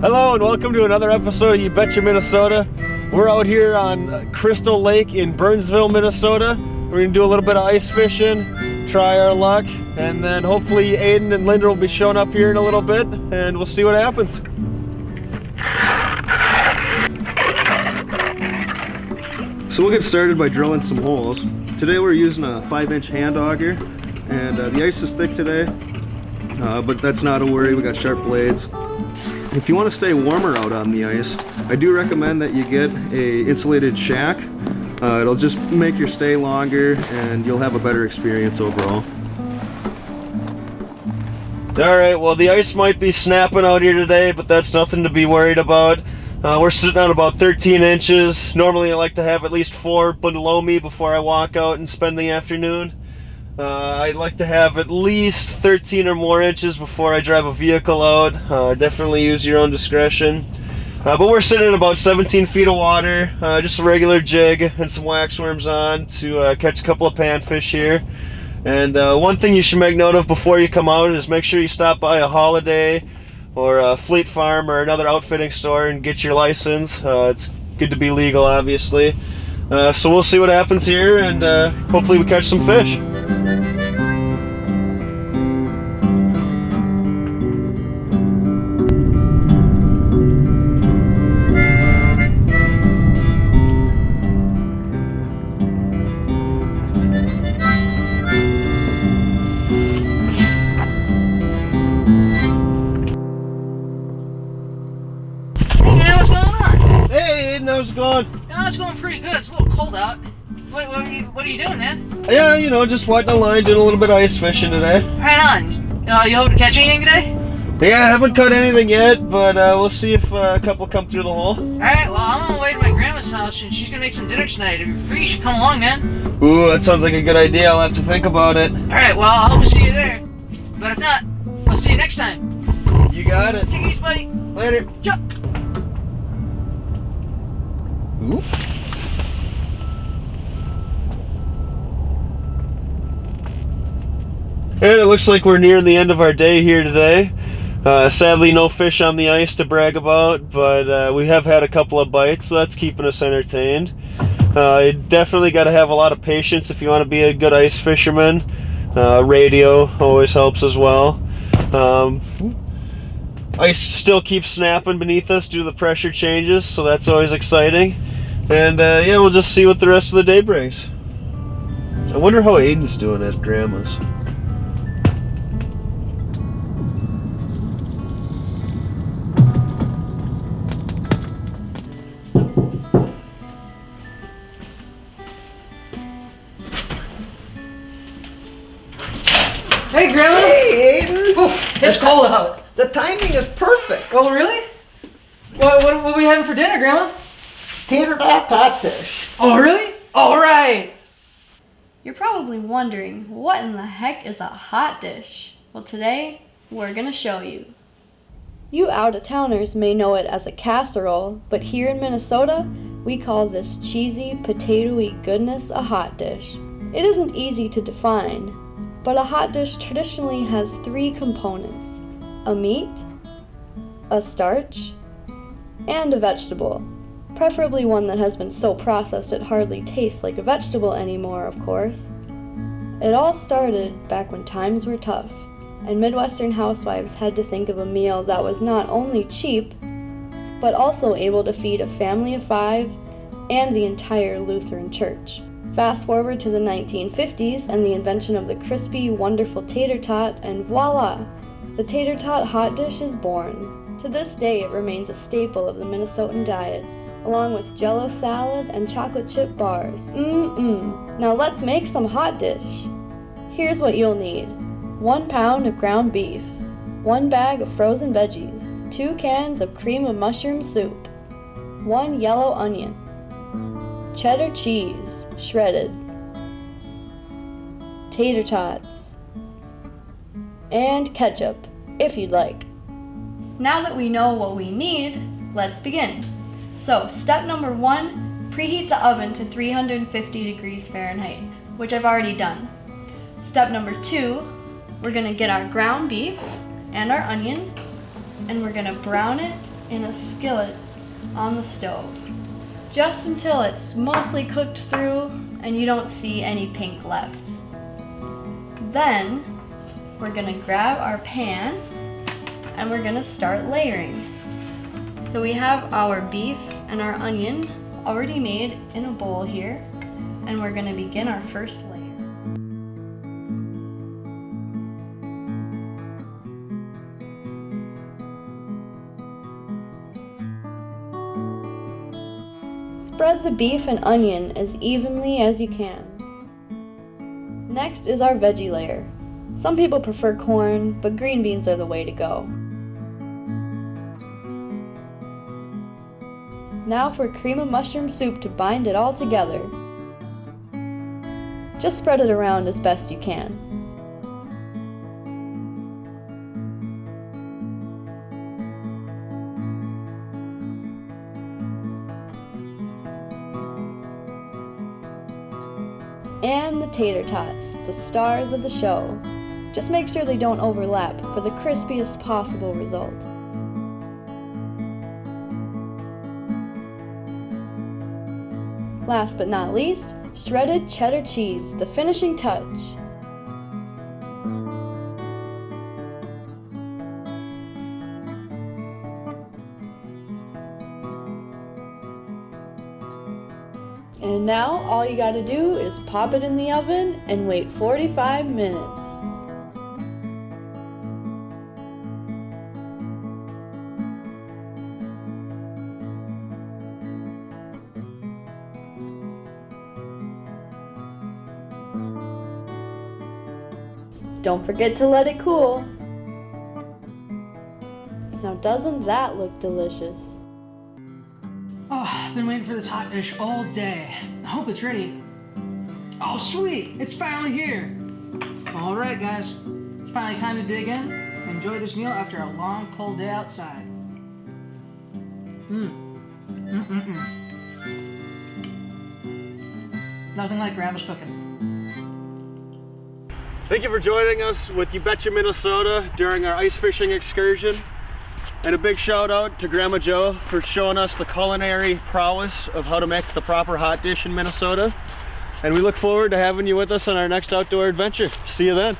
Hello and welcome to another episode of You Betcha Minnesota. We're out here on Crystal Lake in Burnsville, Minnesota. We're going to do a little bit of ice fishing, try our luck, and then hopefully Aden and Linden will be showing up here in a little bit, and we'll see what happens. So we'll get started by drilling some holes. Today we're using a 5-inch hand auger, and the ice is thick today, but that's not a worry, we got sharp blades. If you want to stay warmer out on the ice, I do recommend that you get a insulated shack. It'll just make your stay longer and you'll have a better experience overall. Alright, well the ice might be snapping out here today, but that's nothing to be worried about. We're sitting on about 13 inches. Normally I like to have at least 4 below me before I walk out and spend the afternoon. I'd like to have at least 13 or more inches before I drive a vehicle out. Definitely use your own discretion. But we're sitting in about 17 feet of water, just a regular jig and some waxworms on to catch a couple of panfish here. And one thing you should make note of before you come out is make sure you stop by a Holiday or a Fleet Farm or another outfitting store and get your license. It's good to be legal, obviously. So we'll see what happens here, and hopefully we catch some fish. How's it going? Yeah, it's going pretty good. It's a little cold out. What are you doing, man? Yeah, you know, just wetting a line, doing a little bit of ice fishing today. Right on. You hoping to catch anything today? Yeah, I haven't caught anything yet, but we'll see if a couple come through the hole. Alright, well, I'm on my way to my grandma's house, and she's gonna make some dinner tonight. If you're free, you should come along, man. Ooh, that sounds like a good idea. I'll have to think about it. Alright, well, I hope to see you there. But if not, I'll see you next time. You got it. Take it easy, buddy. Later. Ciao. Ooh. And it looks like we're nearing the end of our day here today. Sadly, no fish on the ice to brag about, but we have had a couple of bites, so that's keeping us entertained. You definitely got to have a lot of patience if you want to be a good ice fisherman. Radio always helps as well. Ice still keeps snapping beneath us due to the pressure changes, so that's always exciting. And yeah, we'll just see what the rest of the day brings. I wonder how Aden's doing at Grandma's. Hey, Grandma. Hey, Aden. Oof, it's cold out. The timing is perfect. Oh, really? What are we having for dinner, Grandma? Tater tot hotdish. Oh, really? All right. You're probably wondering, what in the heck is a hot dish? Well, today, we're gonna show you. You out-of-towners may know it as a casserole, but here in Minnesota, we call this cheesy, potato-y goodness a hot dish. It isn't easy to define, but a hot dish traditionally has 3 components: a meat, a starch, and a vegetable. Preferably one that has been so processed it hardly tastes like a vegetable anymore, of course. It all started back when times were tough, and Midwestern housewives had to think of a meal that was not only cheap, but also able to feed a family of 5 and the entire Lutheran Church. Fast forward to the 1950s and the invention of the crispy, wonderful tater tot, and voila! The tater tot hot dish is born. To this day, it remains a staple of the Minnesotan diet, along with Jell-O salad and chocolate chip bars. Now let's make some hot dish. Here's what you'll need: 1 pound of ground beef, 1 bag of frozen veggies, 2 cans of cream of mushroom soup, 1 yellow onion, cheddar cheese, shredded, tater tots, and ketchup, if you'd like. Now that we know what we need, let's begin. So, step number 1, preheat the oven to 350 degrees Fahrenheit, which I've already done. Step number 2, we're gonna get our ground beef and our onion, and we're gonna brown it in a skillet on the stove, just until it's mostly cooked through and you don't see any pink left. Then we're gonna grab our pan and we're gonna start layering. So we have our beef and our onion already made in a bowl here, and we're gonna begin our first layer. Spread the beef and onion as evenly as you can. Next is our veggie layer. Some people prefer corn, but green beans are the way to go. Now for cream of mushroom soup to bind it all together. Just spread it around as best you can. And the tater tots, the stars of the show. Just make sure they don't overlap for the crispiest possible result. Last but not least, shredded cheddar cheese, the finishing touch. And now all you gotta do is pop it in the oven and wait 45 minutes. Don't forget to let it cool. Now doesn't that look delicious? Oh, I've been waiting for this hot dish all day. I hope it's ready. Oh, sweet! It's finally here! Alright, guys. It's finally time to dig in and enjoy this meal after a long, cold day outside. Nothing like Grandma's cooking. Thank you for joining us with Betcha, Minnesota during our ice fishing excursion. And a big shout out to Grandma Jo for showing us the culinary prowess of how to make the proper hot dish in Minnesota. And we look forward to having you with us on our next outdoor adventure. See you then.